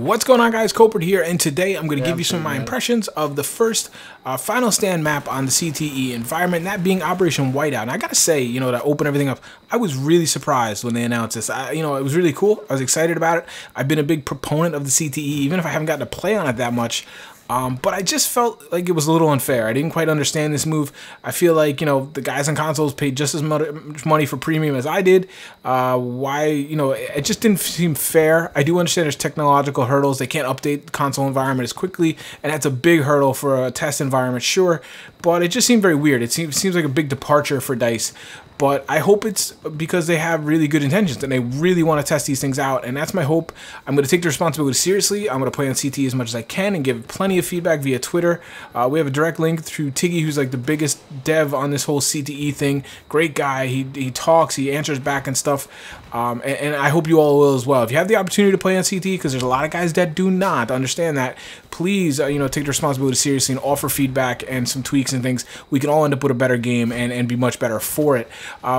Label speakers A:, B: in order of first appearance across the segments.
A: What's going on, guys? Kulprit here, and today I'm going to give you some of my impressions of the first Final Stand map on the CTE environment, that being Operation Whiteout. And I gotta say, to open everything up, I was really surprised when they announced this. It was really cool. I was excited about it. I've been a big proponent of the CTE, even if I haven't gotten to play on it that much. But I just felt like it was a little unfair. I didn't quite understand this move. I feel like, the guys on consoles paid just as much money for premium as I did. It just didn't seem fair. I do understand there's technological hurdles. They can't update the console environment as quickly, and that's a big hurdle for a test environment, sure. But it just seemed very weird. It seems like a big departure for DICE. But I hope it's because they have really good intentions and they really want to test these things out, and that's my hope. I'm going to take the responsibility seriously. I'm going to play on CTE as much as I can and give plenty of feedback via Twitter. We have a direct link through Tiggy, who's like the biggest dev on this whole CTE thing. Great guy. He talks, he answers back and stuff. And I hope you all will as well. If you have the opportunity to play on CTE, because there's a lot of guys that do not understand that, please, take the responsibility seriously and offer feedback and some tweaks and things. We can all end up with a better game and be much better for it.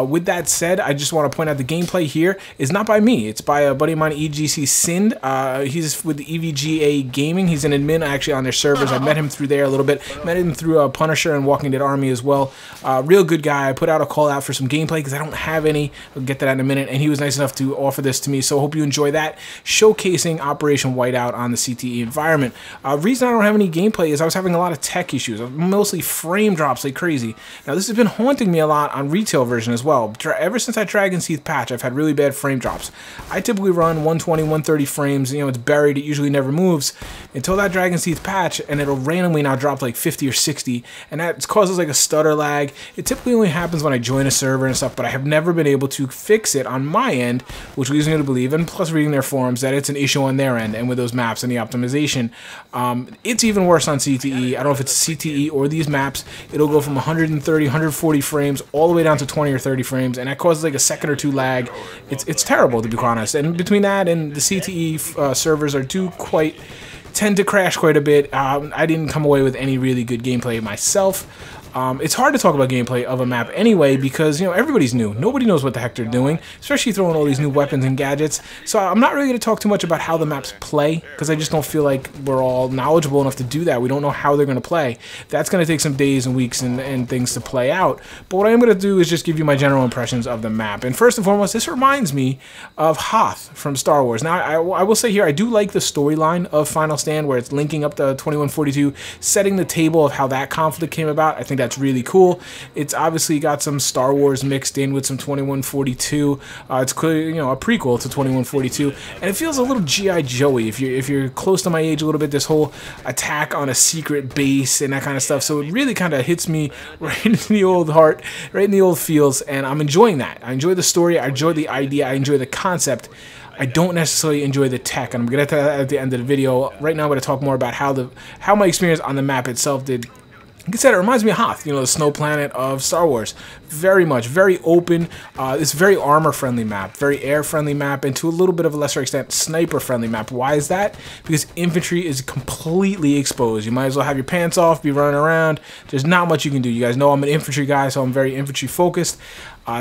A: With that said, I just want to point out the gameplay here is not by me. It's by a buddy of mine, EGC Sind. He's with the EVGA Gaming. He's an admin actually on their servers. I met him through there a little bit. Met him through Punisher and Walking Dead Army as well. Real good guy. I put out a call out for some gameplay because I don't have any. I'll get to that in a minute. And he was nice enough to offer this to me, so I hope you enjoy that, showcasing Operation Whiteout on the CTE environment. Reason I don't have any gameplay is I was having a lot of tech issues, mostly frame drops like crazy. Now this has been haunting me a lot on retail version as well. Ever since I Dragon's Teeth patch, I've had really bad frame drops. I typically run 120, 130 frames, it's buried, it usually never moves until that Dragon's Teeth patch, and it'll randomly now drop to like 50 or 60, and that causes like a stutter lag. It typically only happens when I join a server and stuff, but I have never been able to fix it on my end, which leads me to believe, and plus reading their forums, that it's an issue on their end and with those maps and the optimization. It's even worse on CTE. I don't know if it's CTE or these maps. It'll go from 130, 140 frames all the way down to 20 or 30 frames, and that causes like a second or two lag. It's terrible, to be quite honest. And between that and the CTE servers tend to crash quite a bit. I didn't come away with any really good gameplay myself. It's hard to talk about gameplay of a map anyway because, everybody's new. Nobody knows what the heck they're doing, especially throwing all these new weapons and gadgets. So I'm not really going to talk too much about how the maps play because I just don't feel like we're all knowledgeable enough to do that. We don't know how they're going to play. That's going to take some days and weeks and things to play out. But what I'm going to do is just give you my general impressions of the map. And first and foremost, this reminds me of Hoth from Star Wars. Now, I will say here, I do like the storyline of Final Stand where it's linking up the 2142, setting the table of how that conflict came about. I think that's really cool. It's obviously got some Star Wars mixed in with some 2142. It's clearly, a prequel to 2142, and it feels a little G.I. Joey if you're close to my age a little bit. This whole attack on a secret base and that kind of stuff. So it really kind of hits me right in the old heart, right in the old feels, and I'm enjoying that. I enjoy the story. I enjoy the idea. I enjoy the concept. I don't necessarily enjoy the tech, and I'm gonna get to that at the end of the video. Right now, I'm gonna talk more about how my experience on the map itself did. Like I said, it reminds me of Hoth, the snow planet of Star Wars. Very open. It's a very armor-friendly map, very air-friendly map, and to a little bit of a lesser extent, sniper-friendly map. Why is that? Because infantry is completely exposed. You might as well have your pants off, be running around. There's not much you can do. You guys know I'm an infantry guy, so I'm very infantry-focused.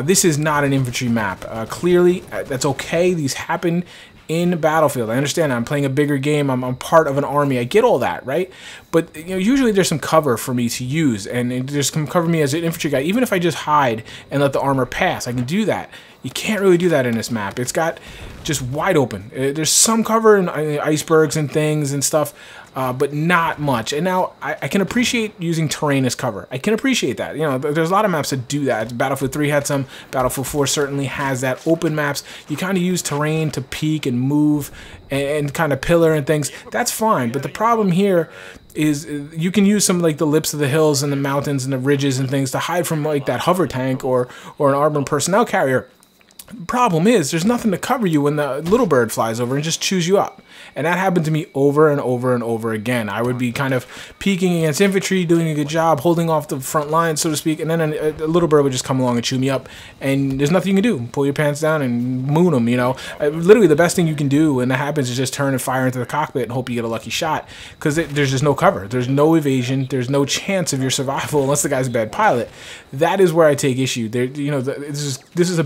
A: This is not an infantry map. Clearly, that's okay. These happen in Battlefield. I understand I'm playing a bigger game. I'm part of an army. I get all that, right? But usually there's some cover for me to use, and there's some cover me as an infantry guy. Even if I just hide and let the armor pass, I can do that. You can't really do that in this map. It's got just wide open. There's some cover in icebergs and things and stuff, but not much. And now I can appreciate using terrain as cover. I can appreciate that. There's a lot of maps that do that. Battlefield 3 had some. Battlefield 4 certainly has that. Open maps, you kind of use terrain to peek and move and kind of pillar and things. That's fine. But the problem here is you can use some like the lips of the hills and the mountains and the ridges and things to hide from like that hover tank or an armored personnel carrier. Problem is, there's nothing to cover you when the little bird flies over and just chews you up. And that happened to me over and over and over again. I would be kind of peeking against infantry, doing a good job, holding off the front line, so to speak, and then a little bird would just come along and chew me up, and there's nothing you can do. Pull your pants down and moon them, Literally, the best thing you can do when that happens is just turn and fire into the cockpit and hope you get a lucky shot, because there's just no cover. There's no evasion. There's no chance of your survival unless the guy's a bad pilot. That is where I take issue. This is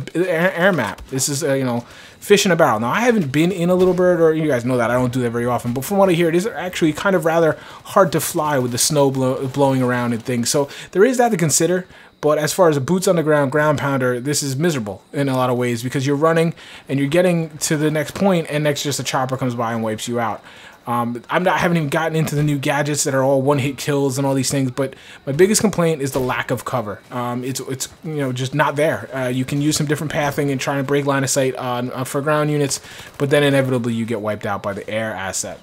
A: air map. This is, you know, fish in a barrel. Now, I haven't been in a Little Bird, or you guys know that I don't do that very often, but from what I hear, it is actually kind of rather hard to fly with the snow blowing around and things. So there is that to consider. But as far as a boots on the ground pounder, this is miserable in a lot of ways, because you're running and you're getting to the next point, and next just a chopper comes by and wipes you out. I haven't even gotten into the new gadgets that are all one-hit kills and all these things, but my biggest complaint is the lack of cover. It's you know, just not there. You can use some different pathing and trying to break line of sight for ground units, but then inevitably you get wiped out by the air asset.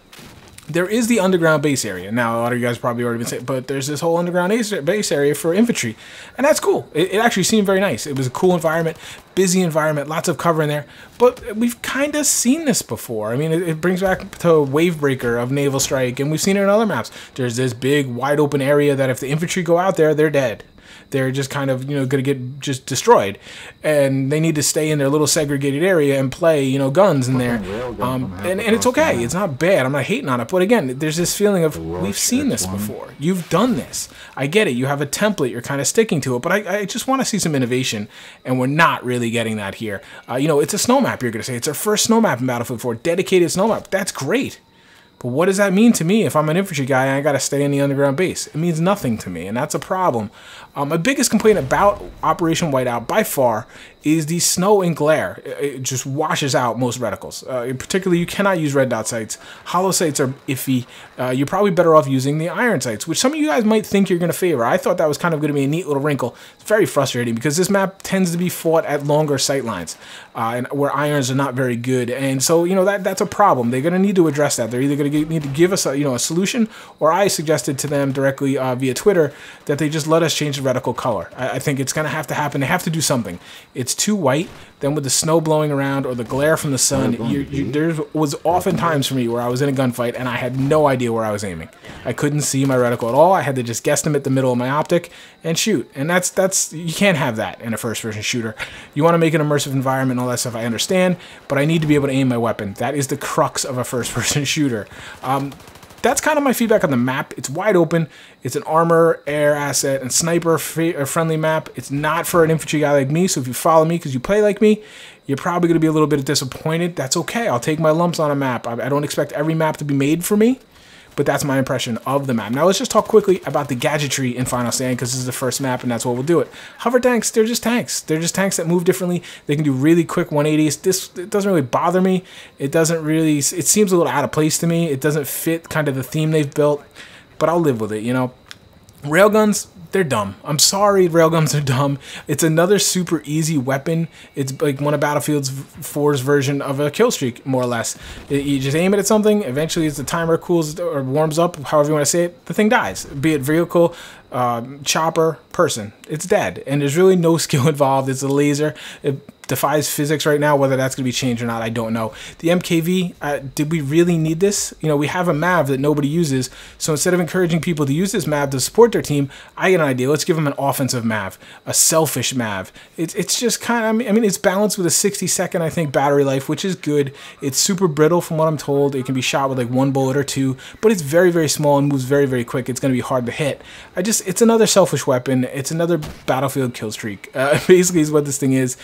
A: There is the underground base area. Now, a lot of you guys probably already been saying, but there's this whole underground base area for infantry, and that's cool. It actually seemed very nice. It was a cool environment, busy environment, lots of cover in there, but we've kind of seen this before. I mean, it brings back to Wavebreaker of Naval Strike, and we've seen it in other maps. There's this big, wide open area that if the infantry go out there, they're dead. They're just kind of, you know, going to get just destroyed, and they need to stay in their little segregated area and play, you know, guns in there. And it's okay. It's not bad. I'm not hating on it. But again, there's this feeling of, we've seen this before. You've done this. I get it. You have a template. You're kind of sticking to it. But I just want to see some innovation, and we're not really getting that here. You know, it's a snow map, you're going to say. It's our first snow map in Battlefield 4. Dedicated snow map. That's great. But what does that mean to me if I'm an infantry guy and I got to stay in the underground base? It means nothing to me, and that's a problem. My biggest complaint about Operation Whiteout, by far, is the snow and glare. It just washes out most reticles. In particular, you cannot use red dot sights. Hollow sights are iffy. You're probably better off using the iron sights, which some of you guys might think you're going to favor. I thought that was kind of going to be a neat little wrinkle. It's very frustrating because this map tends to be fought at longer sight lines, and where irons are not very good. And so, you know, that's a problem. They're going to need to address that. They're either going to need to give us a solution, or I suggested to them directly via Twitter that they just let us change the reticle color. I think it's going to happen. They have to do something. It's too white. Then with the snow blowing around or the glare from the sun, there was often times for me where I was in a gunfight and I had no idea where I was aiming. I couldn't see my reticle at all. I had to just guesstimate the middle of my optic and shoot. And that's you can't have that in a first-person shooter. You want to make an immersive environment and all that stuff, I understand, but I need to be able to aim my weapon. That is the crux of a first-person shooter. That's kind of my feedback on the map. It's wide open. It's an armor, air asset, and sniper friendly map. It's not for an infantry guy like me, so if you follow me because you play like me, you're probably going to be a little bit disappointed. That's okay. I'll take my lumps on a map. I don't expect every map to be made for me, but that's my impression of the map. Now let's just talk quickly about the gadgetry in Final Stand, because this is the first map and that's what we'll do it. Hover tanks, they're just tanks. They're just tanks that move differently. They can do really quick 180s. It doesn't really bother me. It seems a little out of place to me. It doesn't fit kind of the theme they've built, but I'll live with it, you know. Railguns, they're dumb. I'm sorry, railguns are dumb. It's another super easy weapon. It's like one of Battlefield 4's version of a kill streak, more or less. You just aim it at something, eventually as the timer cools or warms up, however you want to say it, the thing dies. Be it vehicle, chopper, person. It's dead, and there's really no skill involved. It's a laser. It defies physics right now. Whether that's going to be changed or not, I don't know. The MKV, did we really need this? You know, we have a MAV that nobody uses, so instead of encouraging people to use this MAV to support their team, I get an idea. Let's give them an offensive MAV, a selfish MAV. It's just kind of, I mean, it's balanced with a 60-second, I think, battery life, which is good. It's super brittle from what I'm told. It can be shot with like 1 bullet or 2, but it's very, very small and moves very, very quick. It's going to be hard to hit. It's another selfish weapon. It's another Battlefield kill streak. Basically is what this thing is.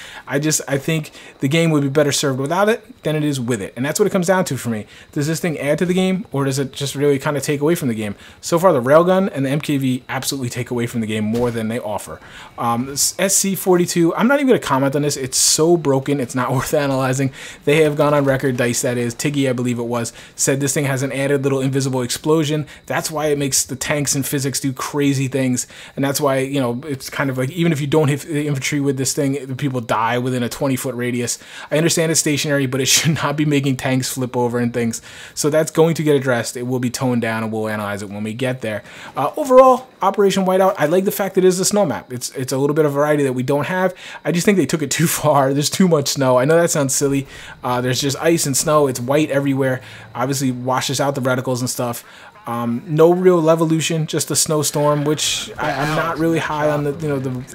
A: I think the game would be better served without it than it is with it. And that's what it comes down to for me. Does this thing add to the game, or does it just really kind of take away from the game? So far, the railgun and the MKV absolutely take away from the game more than they offer. SC-42, I'm not even going to comment on this. It's so broken, it's not worth analyzing. They have gone on record, DICE that is, Tiggy I believe it was, said this thing has an added little invisible explosion. That's why it makes the tanks and physics do crazy things. And that's why, you know, it's kind of like, even if you don't hit the infantry with this thing, people die within a 20-foot radius. I understand it's stationary, but it should not be making tanks flip over and things. So that's going to get addressed. It will be toned down, and we'll analyze it when we get there. Overall, Operation Whiteout, I like the fact that it is a snow map. It's a little bit of variety that we don't have. I just think they took it too far. There's too much snow. I know that sounds silly. There's just ice and snow. It's white everywhere. Obviously washes out the reticles and stuff. No real levolution, just a snowstorm, which I'm not really high on the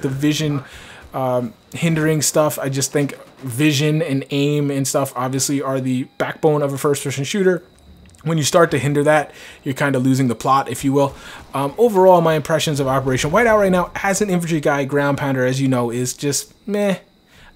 A: vision hindering stuff. I just think vision and aim and stuff obviously are the backbone of a first-person shooter. When you start to hinder that, you're kind of losing the plot, if you will. Overall, my impressions of Operation Whiteout right now, as an infantry guy, ground pounder, as you know, is just meh.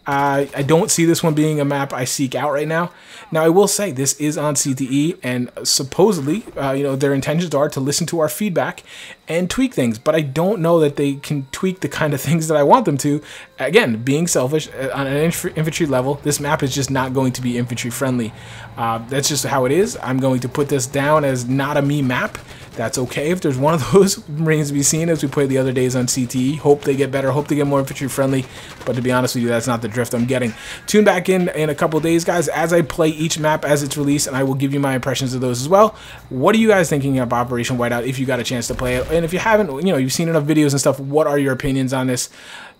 A: I don't see this one being a map I seek out right now. Now, I will say this is on CTE, and supposedly, you know, their intentions are to listen to our feedback and tweak things, but I don't know that they can tweak the kind of things that I want them to. Again, being selfish, on an infantry level, this map is just not going to be infantry friendly. That's just how it is. I'm going to put this down as not a me map. That's okay if there's one of those remains to be seen as we played the other days on CTE. Hope they get better, hope they get more infantry friendly, but to be honest with you, that's not the drift I'm getting. Tune back in a couple days, guys, as I play each map as it's released, and I will give you my impressions of those as well. What are you guys thinking of Operation Whiteout if you got a chance to play it? And if you haven't, you know, you've seen enough videos and stuff, what are your opinions on this?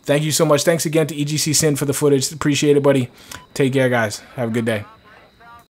A: Thank you so much. Thanks again to EGC Sin for the footage. Appreciate it, buddy. Take care, guys. Have a good day.